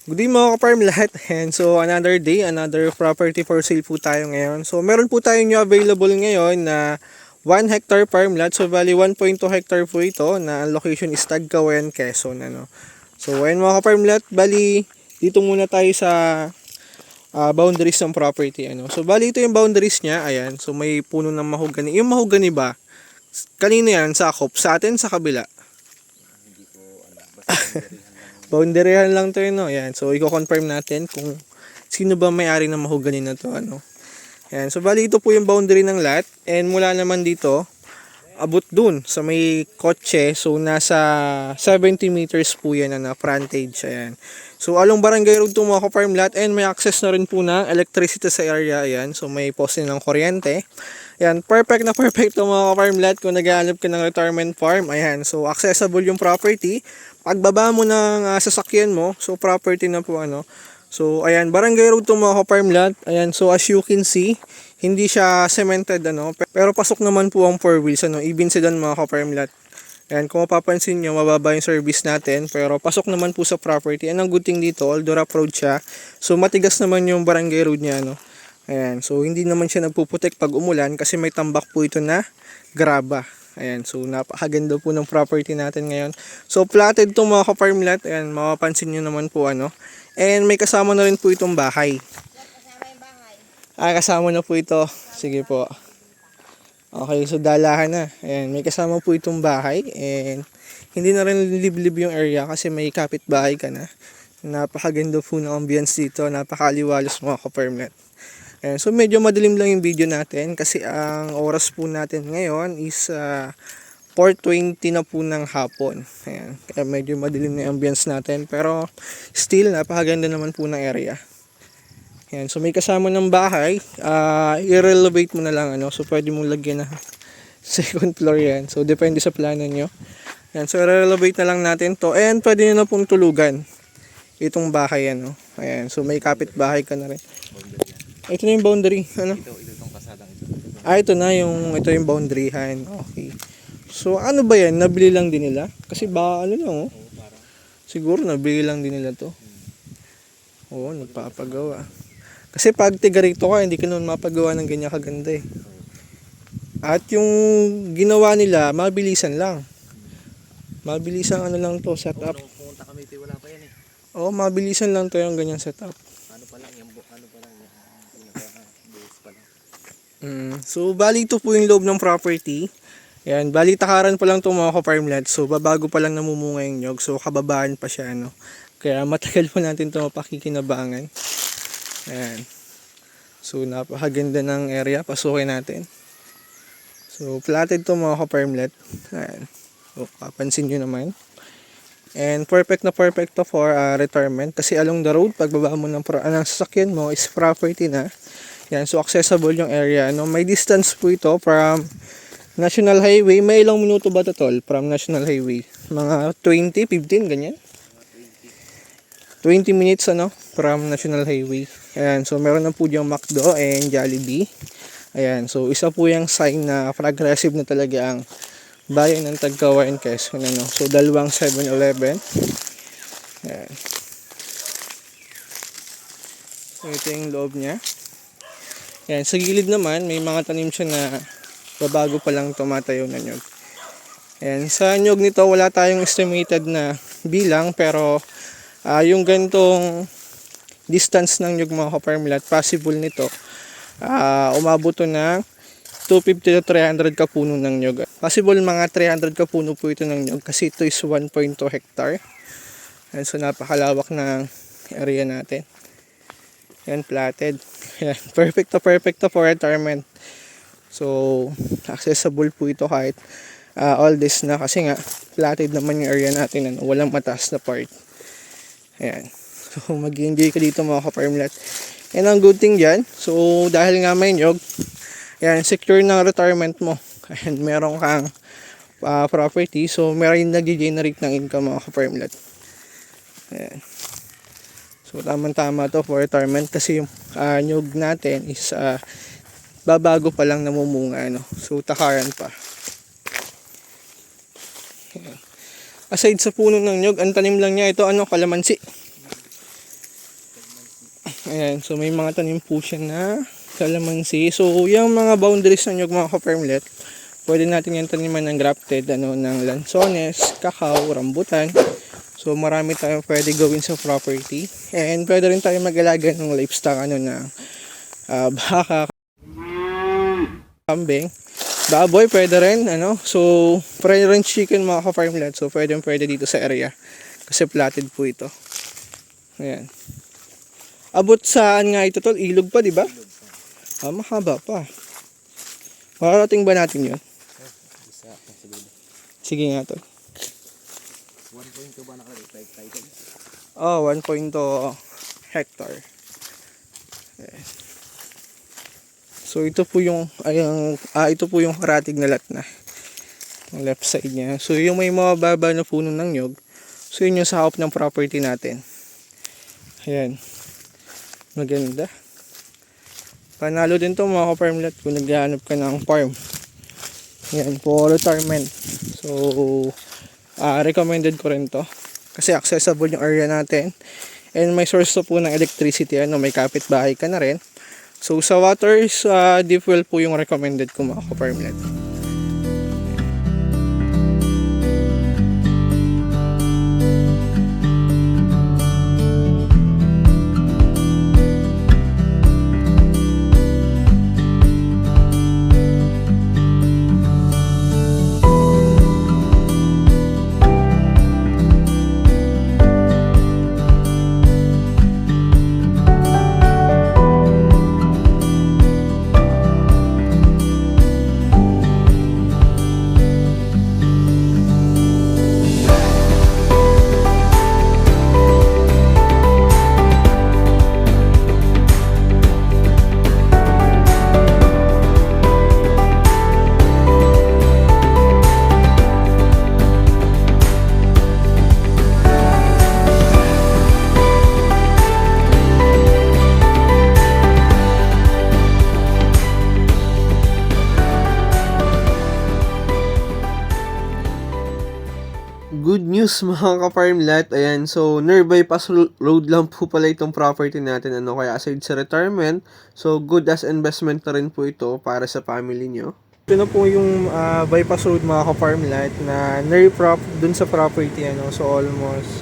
Good day mga ka-farm lahat. And so another day, another property for sale po tayo ngayon. So meron po tayo nyo available ngayon na 1 hectare farm lot. So bali 1.2 hectare po ito na ang location is Tagkawayan, Quezon. So ayun mga ka-farm lot, bali dito muna tayo sa boundaries ng property. So bali ito yung boundaries niya. Ayan, so may puno ng mahogany. Yung mahogany ba? Kanina yan, sakop. Sa atin, sa kabila. Hindi ko alam. Basta Boundaryhan lang to yun, no? Ayan. So, i-confirm natin kung sino ba may-ari ng mahogany na to, Ayan. So, bali ito po yung boundary ng lot. And mula naman dito, abot dun sa may kotse. So, nasa 70 meters po yan na frontage. Ayan. So, along barangay road to mga ka-farm lot. And may access na rin po ng electricity sa area. Ayan. So, may poste ng kuryente. Ayan. Perfect na perfect to mga ka-farm lot kung naghahanap ka ng retirement farm. Ayan. So, accessible yung property. Pagbaba mo ng sasakyan mo, so property na po So ayan, barangay road to mga ka-farm lot. Ayan, so as you can see, hindi siya cemented pero pasok naman po ang 4 wheels even sedan mga ka-farm lot. Ayan, kung mapapansin nyo, mababa yung service natin, pero pasok naman po sa property. And ang good thing dito, although rough road siya, so matigas naman yung barangay road niya Ayan, so hindi naman siya nagpuputik pag umulan kasi may tambak po ito na graba. Ayan, so napakaganda po ng property natin ngayon. So platted itong mga ka-farm lot. Ayan, mapapansin nyo naman po And may kasama na rin po itong bahay. Kasama yung bahay. Kasama na po ito. Sige po. Okay, so dalahan na. Ayan, may kasama po itong bahay. And hindi na rin liblib yung area kasi may kapitbahay ka na. Napakaganda po ng ambience dito. Napakaliwalas mga ka-farm lot. Ayan, so medyo madilim lang yung video natin kasi ang oras po natin ngayon is 4:20 na po ng hapon. Ayan, kaya medyo madilim na yung ambience natin pero still napakaganda naman po ng area. Ayan, so may kasama ng bahay, i-renovate mo na lang so pwede mong lagyan na second floor yan. So depende sa plano nyo. Ayan, so i-renovate na lang natin to and pwede nyo na pong tulugan itong bahay Ayan, so may kapitbahay ka na rin. Ito na yung boundary. Ito itong kasadang ito. Ito na ito yung boundaryhan. Okay. So, ano ba yan? Nabili lang din nila? Kasi ba, lang, Parang siguro, nabili lang din nila to. Oo, nagpapagawa. Kasi pag tigarito ka, hindi ka naman mapagawa ng ganyan kaganda At yung ginawa nila, mabilisan lang. Mabilisan lang to, setup. nung pumunta kami, wala pa yan Oo, mabilisan lang to yung ganyan setup. Ano pa lang yung buhos pa lang. So, bali ito po yung loob ng property. Ayan, bali takaran pa lang itong mga ka-farm lot. So, babago pa lang namumunga yung nyog. So, kababaan pa siya, Kaya matagal pa natin ito mapakikinabangan. Ayan. So, napakaganda ng area. Pasukin natin. So, platted to mga ka-farm lot. Ayan. So, kapansin nyo naman. And perfect na perfect to for retirement. Kasi along the road, pagbaba mo ng sasakyan mo is property na. Yan, so accessible yung area. May distance po ito from National Highway. May ilang minuto ba ito, tol? From National Highway? Mga 20, 15, ganyan? 20 minutes, from National Highway. Ayan, so meron na po diyang McDo and Jollibee. Ayan, so isa po yung sign na progressive na talaga ang bayan ng Tagkawayan, Quezon, So, dalawang 7-Eleven. Ayan. So, ito yung loob niya. Ayan, sa gilid naman, may mga tanim siya na babago pa lang tumatayo na nyog. Ayan, sa nyog nito, wala tayong estimated na bilang, pero yung gantong distance ng nyog mga ka-farm lot, possible nito, umabot to ng 250 to 300 kapuno ng nyog. Possible mga 300 kapuno po ito ng nyog kasi ito is 1.2 hectare. Ayan, so napakalawak ng area natin. Yan, platted. Yan, perfect to for retirement. So, accessible po ito kahit all this na kasi nga, platted naman yung area natin. Walang mataas na part. Ayan. So, mag-enjoy ka dito mga ka-farm lot. And ang good thing dyan, so dahil nga may nyog, yan, secure ng retirement mo. Ayan, meron kang property. So, meron nag-generate ng income mga ka-farm lot. Ayan. So, tamang-tama to for retirement kasi yung nyug natin is babago pa lang namumunga. So, takaran pa. Ayan. Aside sa puno ng nyug, ang tanim lang niya ito, kalamansi. Ayan, so may mga tanim po siya na kalamansi. So, yung mga boundaries na nyug mga ka-farmlet, pwede natin yung taniman ng grafted, ng lansones, kakao, rambutan. So, marami tayong pwede gawin sa property. And pwede rin tayo mag-alaga ng livestock, na baka, kambing, baboy, pwede rin, So, pwede rin chicken mga ka-farmlet. So, pwede dito sa area. Kasi platted po ito. Ayan. Abot saan nga ito tol? Ilog pa, di ba? Mahaba pa. Makarating ba natin yun? Isa, siguro. Sige nga tol. 1.2 ba nakalagay? Title? 1.2 hectare. Ayan. So ito po yung ito po yung karatig na lot na. Ang left side niya. So yung may mababa na puno ng nyog. So yun yung sakop ng property natin. Ayan. Maganda. Panalo din to mga ka-farmlet kung naghahanap ka ng farm. Ayan, for retirement. So, recommended ko rin to. Kasi accessible yung area natin. And may source po ng electricity. May kapitbahay ka na rin. So, sa waters, deep well po yung recommended ko mga ka-farmlet. Good news mga ka-farmlet. Ayan, so nearby pass road lang po pala itong property natin. Kaya aside sa retirement, so good as investment na rin po ito para sa family nyo. Ito na po yung bypass road mga ka-farmlet na near dun sa property. So almost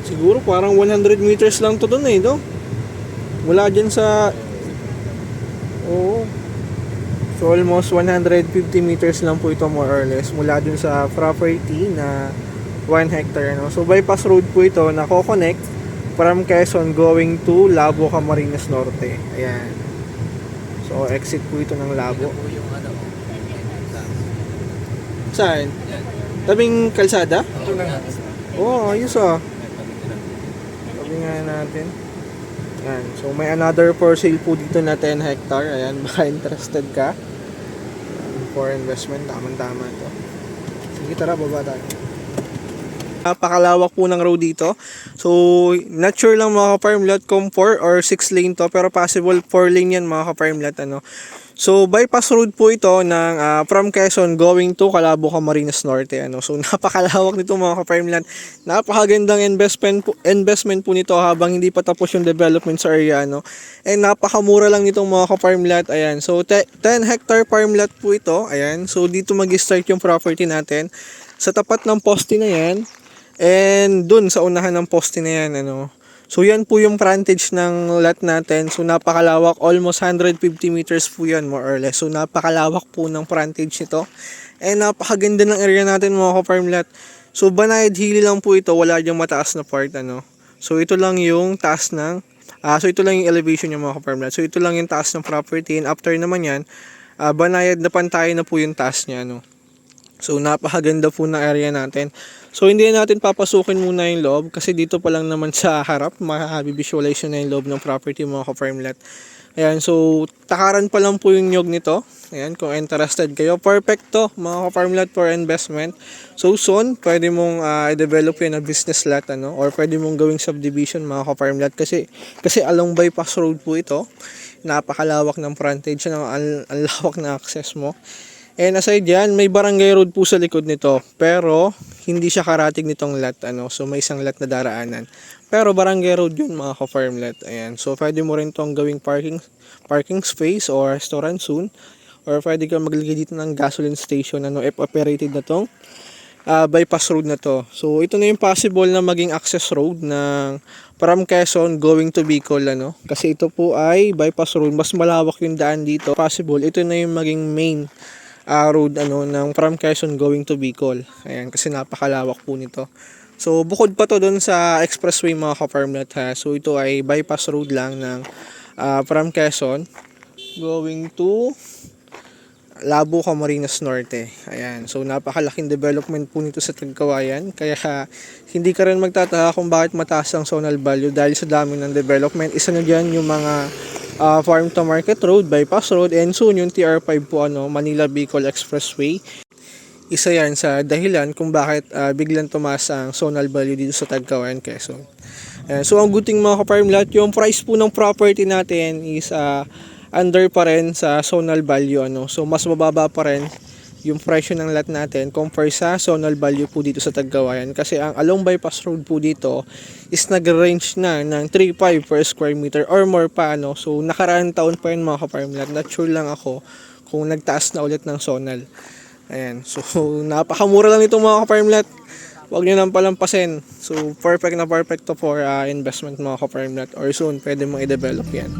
siguro parang 100 meters lang to dun no? Wala dyan sa so almost 150 meters lang po ito more or less mula dun sa property na 1 hectare. So bypass road po ito na ko-connect from Quezon going to Labo, Camarines Norte. Ayan. So exit po ito ng Labo. Po yung Saan? Tabing kalsada? ito na nga. Ayos Sabi nga natin. Ayan. So may another for sale po dito na 10 hectare. Ayan, baka interested ka. For investment, tama-tama ito. Sige, tara, baba tayo. Napakalawak po ng road dito. So, not sure lang mga ka-farmlet kung 4 or 6 lane to, pero possible 4 lane yan mga ka-farmlet. So, bypass road po ito ng from Quezon going to Calabo, Camarines Norte. So, napakalawak nito mga ka-farmlet. Napakagandang investment po nito habang hindi pa tapos yung development sa area. And napakamura lang nitong mga ka-farmlet. Ayan. So, 10 hectare farmlet po ito. Ayan. So, dito mag-start yung property natin. Sa tapat ng poste na yan. And dun sa unahan ng poste na yan. So, yan po yung frontage ng lot natin. So, napakalawak. Almost 150 meters po yan, more or less. So, napakalawak po ng frontage nito. And napakaganda ng area natin, mga ka-farmlet. So, Banayad Hilly lang po ito. Wala diyang mataas na part, So, ito lang yung taas ng... so, ito lang yung elevation niya, mga ka-farmlet. So, ito lang yung taas ng property. And after naman yan, Banayad na pantay na po yung taas niya, So, napakaganda po ng area natin. So, hindi natin papasukin muna yung loob kasi dito pa lang naman sa harap, makakabivisualize na yung loob ng property mga ka-farmlet. Ayan, so, takaran pa lang po yung nyog nito. Ayan, kung interested kayo. Perfect to, mga ka-farmlet for investment. So, soon, pwede mong i-develop yun na business lot, or pwede mong gawing subdivision, mga ka-farmlet. Kasi along bypass road po ito. Napakalawak ng frontage, ang lawak na access mo. And aside yan, may barangay road po sa likod nito. Pero, hindi siya karating nitong lot. So, may isang lot na daraanan. Pero barangay road yun mga ka-farmlet. Ayan. So pwede mo rin tong gawing parking space or restaurant soon. Or pwede kang maglagay dito ng gasoline station if operated na tong bypass road na to. So ito na yung possible na maging access road ng from Quezon going to Bicol kasi ito po ay bypass road, mas malawak yung daan dito. Possible ito na yung maging main road ng from Quezon going to Bicol. Ayan, kasi napakalawak po nito. So bukod pa to doon sa expressway mga ka-farmlet ha. So ito ay bypass road lang ng from Quezon going to Labo, Camarines Norte. Ayan. So napakalaking development po nito sa Tagkawayan. Kaya hindi ka rin magtataka kung bakit mataas ang zonal value dahil sa dami ng development. Isa na dyan yung mga farm to market road, bypass road, and soon yung TR5 po Manila Bicol Expressway. Isa yan sa dahilan kung bakit biglang tumaas ang zonal value dito sa Tagkawayan, Quezon. So ang good thing mga ka-farmlet, yung price po ng property natin is under pa rin sa zonal value So mas mababa pa rin yung presyo ng lot natin compare sa zonal value po dito sa Tagkawayan, kasi ang along bypass road po dito is nag-range na ng 3.5 per square meter or more pa So nakaraan taon pa yun mga ka-farmlet. Not sure lang ako kung nagtaas na ulit ng zonal. Ayan. So napakamura lang itong mga ka-farmlet. Huwag nyo nang palampasin. So perfect na perfect to for investment mga ka-farmlet, or soon pwede mong i-develop yan.